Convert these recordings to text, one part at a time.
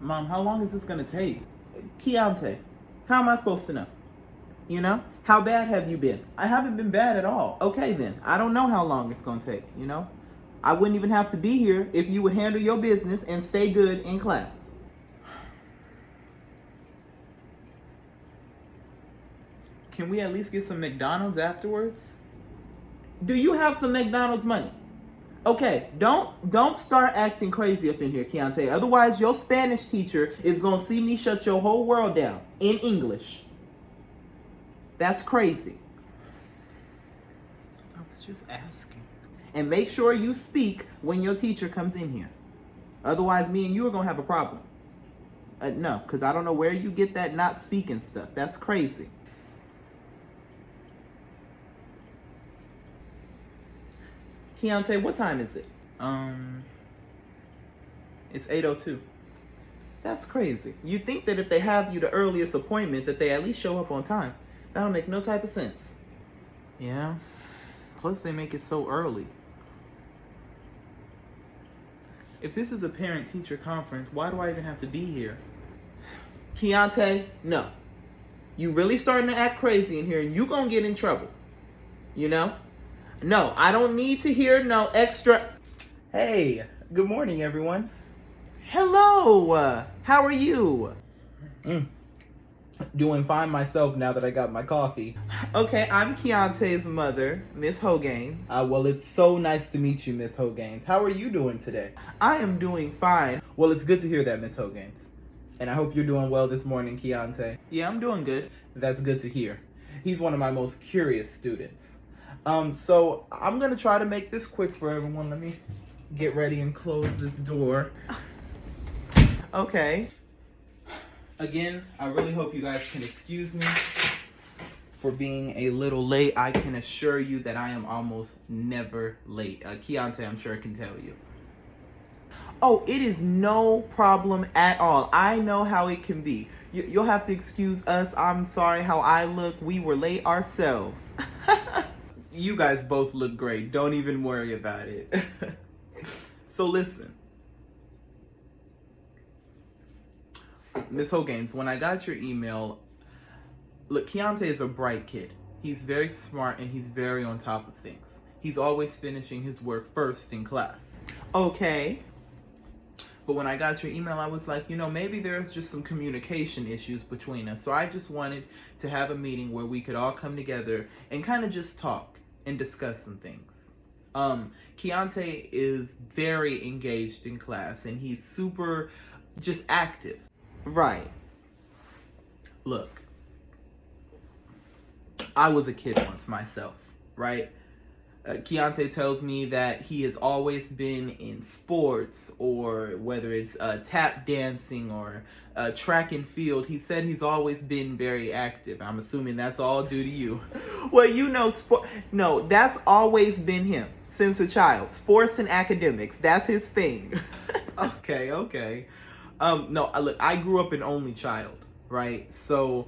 Mom, how long is this gonna take? Keontae, how am I supposed to know? You know? How bad have you been? I haven't been bad at all. Okay then, I don't know how long it's gonna take, you know? I wouldn't even have to be here if you would handle your business and stay good in class. Can we at least get some McDonald's afterwards? Do you have some McDonald's money? Okay, don't start acting crazy up in here, Keontae. Otherwise, your Spanish teacher is gonna see me shut your whole world down in English. That's crazy. I was just asking. And make sure you speak when your teacher comes in here. Otherwise, me and you are gonna have a problem. No, because I don't know where you get that not speaking stuff. That's crazy. Keontae, what time is it? It's 8:02. That's crazy. You'd think that if they have you the earliest appointment, that they at least show up on time. That'll make no type of sense. Yeah. Plus, they make it so early. If this is a parent-teacher conference, why do I even have to be here? Keontae, no. You really starting to act crazy in here, and you gonna get in trouble. You know? No, I don't need to hear no extra. Hey, good morning, everyone. Hello. How are you? Doing fine myself now that I got my coffee. Okay, I'm Keontae's mother, Miss Hogains. Well, it's so nice to meet you, Miss Hogains. How are you doing today? I am doing fine. Well, it's good to hear that, Miss Hogains. And I hope you're doing well this morning, Keontae. Yeah, I'm doing good. That's good to hear. He's one of my most curious students. So I'm gonna try to make this quick for everyone. Let me get ready and close this door. Okay. Again, I really hope you guys can excuse me for being a little late. I can assure you that I am almost never late. Keontae, I'm sure I can tell you. Oh, it is no problem at all. I know how it can be. You'll have to excuse us. I'm sorry how I look. We were late ourselves. You guys both look great. Don't even worry about it. So listen. Miss Hogains, when I got your email, look, Keontae is a bright kid. He's very smart and he's very on top of things. He's always finishing his work first in class. Okay. But when I got your email, I was like, maybe there's just some communication issues between us. So I just wanted to have a meeting where we could all come together and kind of just talk and discuss some things. Keontae is very engaged in class and he's super just active. Right. Look, I was a kid once myself, right? Keontae tells me that he has always been in sports, or whether it's tap dancing or track and field. He said he's always been very active. I'm assuming that's all due to you. Well, no, that's always been him since a child. Sports and academics, that's his thing. Okay. No, look, I grew up an only child, right? So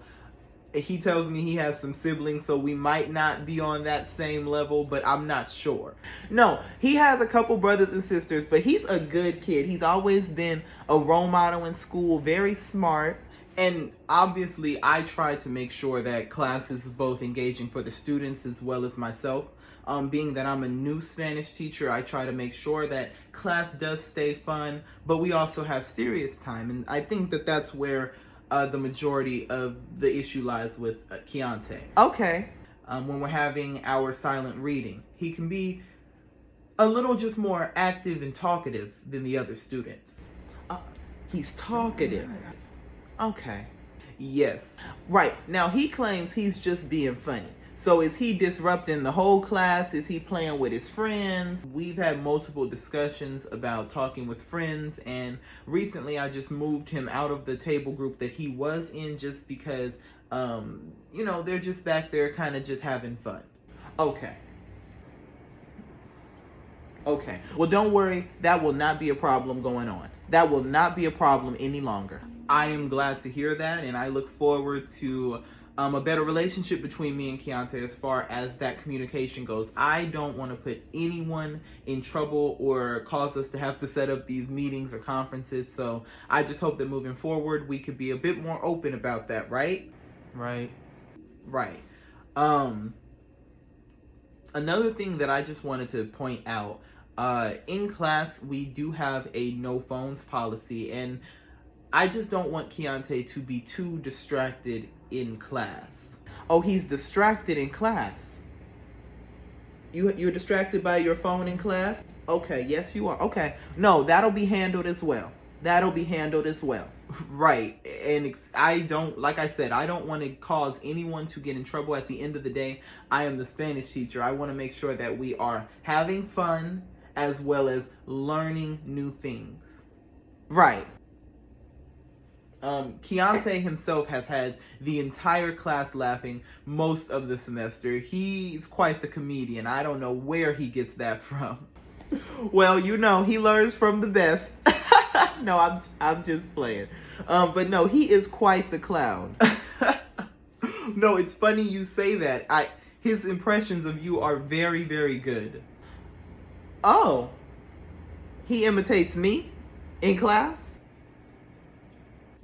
he tells me he has some siblings, so we might not be on that same level, but I'm not sure. No, he has a couple brothers and sisters, but he's a good kid. He's always been a role model in school, very smart. And obviously, I try to make sure that class is both engaging for the students as well as myself. Being that I'm a new Spanish teacher, I try to make sure that class does stay fun, but we also have serious time. And I think that that's where the majority of the issue lies with Keontae. Okay. When we're having our silent reading, he can be a little just more active and talkative than the other students. He's talkative. Okay. Yes. Right. Now, he claims he's just being funny. So is he disrupting the whole class? Is he playing with his friends? We've had multiple discussions about talking with friends, and recently I just moved him out of the table group that he was in just because, they're just back there kind of just having fun. Okay. Well, don't worry. That will not be a problem going on. That will not be a problem any longer. I am glad to hear that, and I look forward to a better relationship between me and Keontae as far as that communication goes. I don't want to put anyone in trouble or cause us to have to set up these meetings or conferences. So I just hope that moving forward, we could be a bit more open about that, right? Right. Right. Um, Another thing that I just wanted to point out, in class, we do have a no phones policy, and I just don't want Keontae to be too distracted in class. Oh, he's distracted in class. You're distracted by your phone in class? Okay, yes you are. Okay. No, that'll be handled as well. That'll be handled as well. Right. And I don't, like I said, I don't want to cause anyone to get in trouble. At the end of the day, I am the Spanish teacher. I want to make sure that we are having fun as well as learning new things. Right. Keontae himself has had the entire class laughing most of the semester. He's quite the comedian. I don't know where he gets that from. Well, you know, he learns from the best. No, I'm just playing. But no, he is quite the clown. No, it's funny you say that. His impressions of you are very, very good. Oh, he imitates me in class?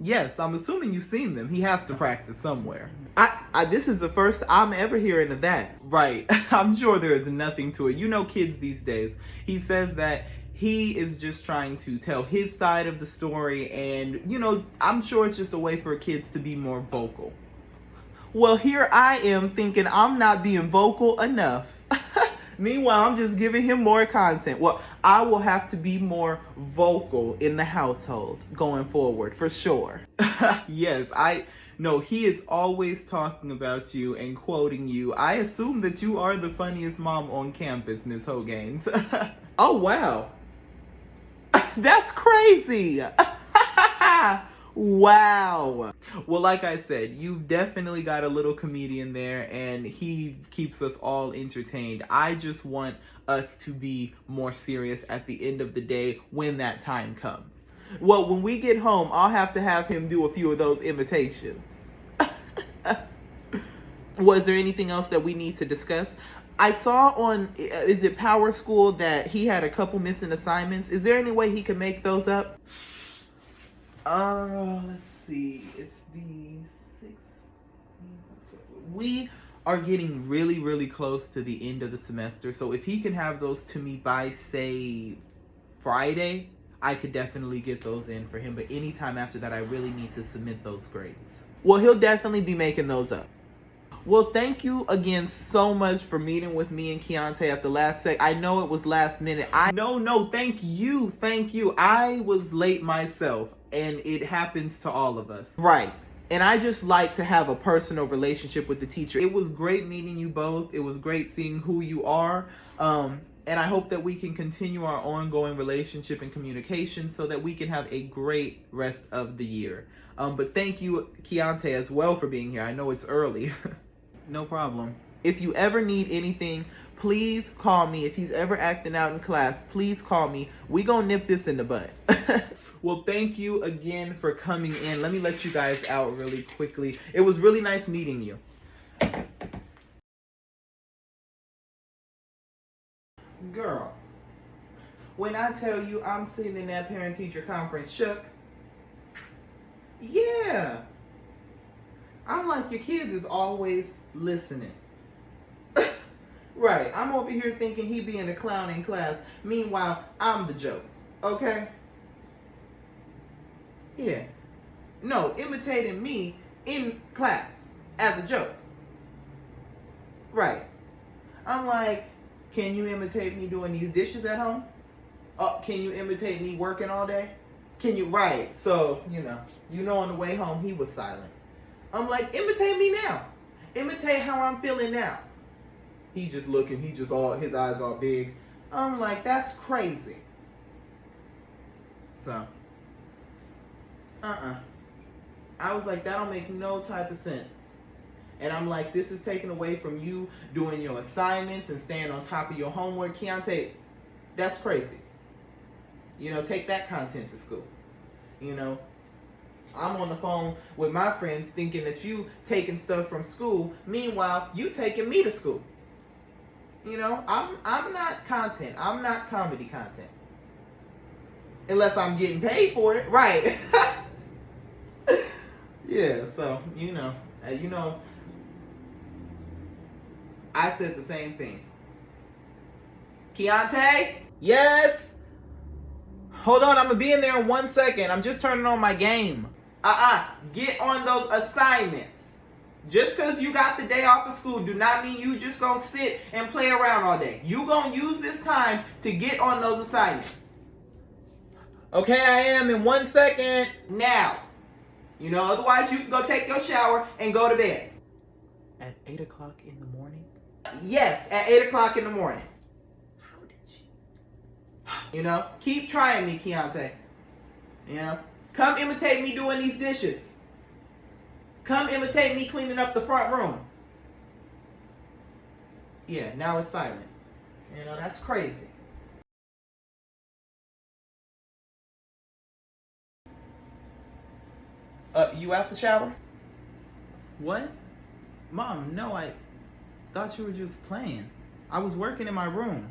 Yes, I'm assuming you've seen them. He has to practice somewhere. This is the first I'm ever hearing of that. Right. I'm sure there is nothing to it. You know kids these days. He says that he is just trying to tell his side of the story, and, you know, I'm sure it's just a way for kids to be more vocal. Well, here I am thinking I'm not being vocal enough. Meanwhile, I'm just giving him more content. Well, I will have to be more vocal in the household going forward, for sure. Yes, no, he is always talking about you and quoting you. I assume that you are the funniest mom on campus, Miss Hogains. Oh, wow. That's crazy. Wow. Well, like I said, you've definitely got a little comedian there, and he keeps us all entertained. I just want us to be more serious at the end of the day when that time comes. Well, when we get home, I'll have to have him do a few of those imitations. Was there anything else that we need to discuss? I saw on, is it Power School, that he had a couple missing assignments. Is there any way he could make those up? Let's see. It's the 6th. We are getting really, really close to the end of the semester. So if he can have those to me by, say, Friday, I could definitely get those in for him. But anytime after that, I really need to submit those grades. Well, he'll definitely be making those up. Well, thank you again so much for meeting with me and Keontae at the last sec. I know it was last minute. No, thank you. I was late myself, and it happens to all of us. Right. And I just like to have a personal relationship with the teacher. It was great meeting you both. It was great seeing who you are. And I hope that we can continue our ongoing relationship and communication so that we can have a great rest of the year. But thank you, Keontae, as well for being here. I know it's early. No problem. If you ever need anything, please call me. If he's ever acting out in class, please call me. We gonna nip this in the bud. Well, thank you again for coming in. Let me let you guys out really quickly. It was really nice meeting you. Girl, when I tell you I'm sitting in that parent-teacher conference shook, yeah. I'm like, your kids is always listening. Right, I'm over here thinking he being a clown in class. Meanwhile, I'm the joke, okay? Yeah. No, imitating me in class as a joke. Right. I'm like, can you imitate me doing these dishes at home? Can you imitate me working all day? Can you? Right. So, you know on the way home he was silent. I'm like, imitate me now. Imitate how I'm feeling now. He just looking, his eyes all big. I'm like, that's crazy. So, I was like, that don't make no type of sense. And I'm like, this is taken away from you doing your assignments and staying on top of your homework. Keontae, that's crazy. Take that content to school. I'm on the phone with my friends thinking that you taking stuff from school. Meanwhile, you taking me to school. You know, I'm not content. I'm not comedy content. Unless I'm getting paid for it. Right. Yeah, so, I said the same thing. Keontae? Yes? Hold on, I'm gonna be in there in 1 second. I'm just turning on my game. Get on those assignments. Just because you got the day off of school do not mean you just gonna sit and play around all day. You gonna use this time to get on those assignments. Okay, I am in 1 second. Now. Otherwise you can go take your shower and go to bed. At 8 o'clock in the morning? Yes, at 8 o'clock in the morning. How did you? Keep trying me, Keontae. Come imitate me doing these dishes. Come imitate me cleaning up the front room. Yeah, now it's silent. That's crazy. You at the shower? What? Mom, no, I thought you were just playing. I was working in my room.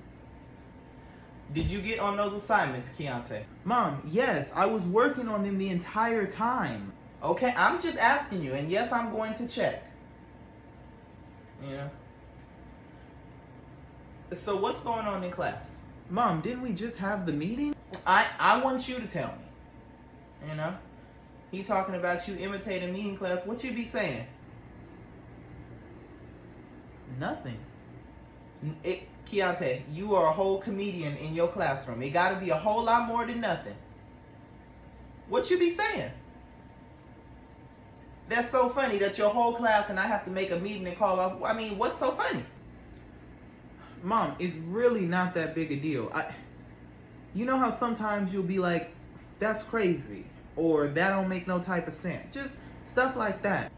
Did you get on those assignments, Keontae? Mom, yes, I was working on them the entire time. Okay, I'm just asking you, and yes, I'm going to check. So what's going on in class? Mom, didn't we just have the meeting? I want you to tell me. He talking about you imitating me in class. What you be saying? Nothing. Keontae, you are a whole comedian in your classroom. It got to be a whole lot more than nothing. What you be saying? That's so funny that your whole class and I have to make a meeting and call off. I mean, what's so funny? Mom, it's really not that big a deal. You know how sometimes you'll be like, that's crazy, or that don't make no type of sense. Just stuff like that.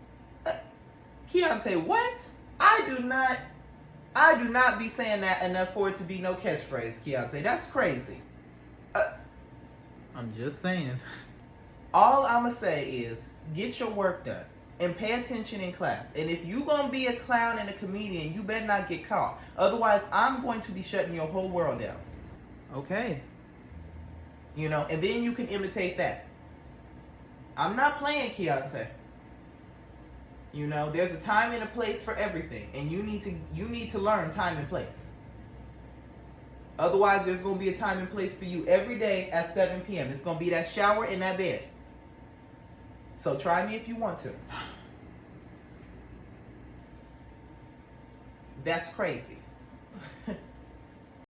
Keontae, what? I do not be saying that enough for it to be no catchphrase, Keontae. That's crazy. I'm just saying. All I'ma say is, get your work done and pay attention in class. And if you gonna be a clown and a comedian, you better not get caught. Otherwise, I'm going to be shutting your whole world down. Okay. And then you can imitate that. I'm not playing, Keontae. There's a time and a place for everything, and you need to learn time and place. Otherwise, there's going to be a time and place for you every day at 7 p.m. It's going to be that shower and that bed. So try me if you want to. That's crazy.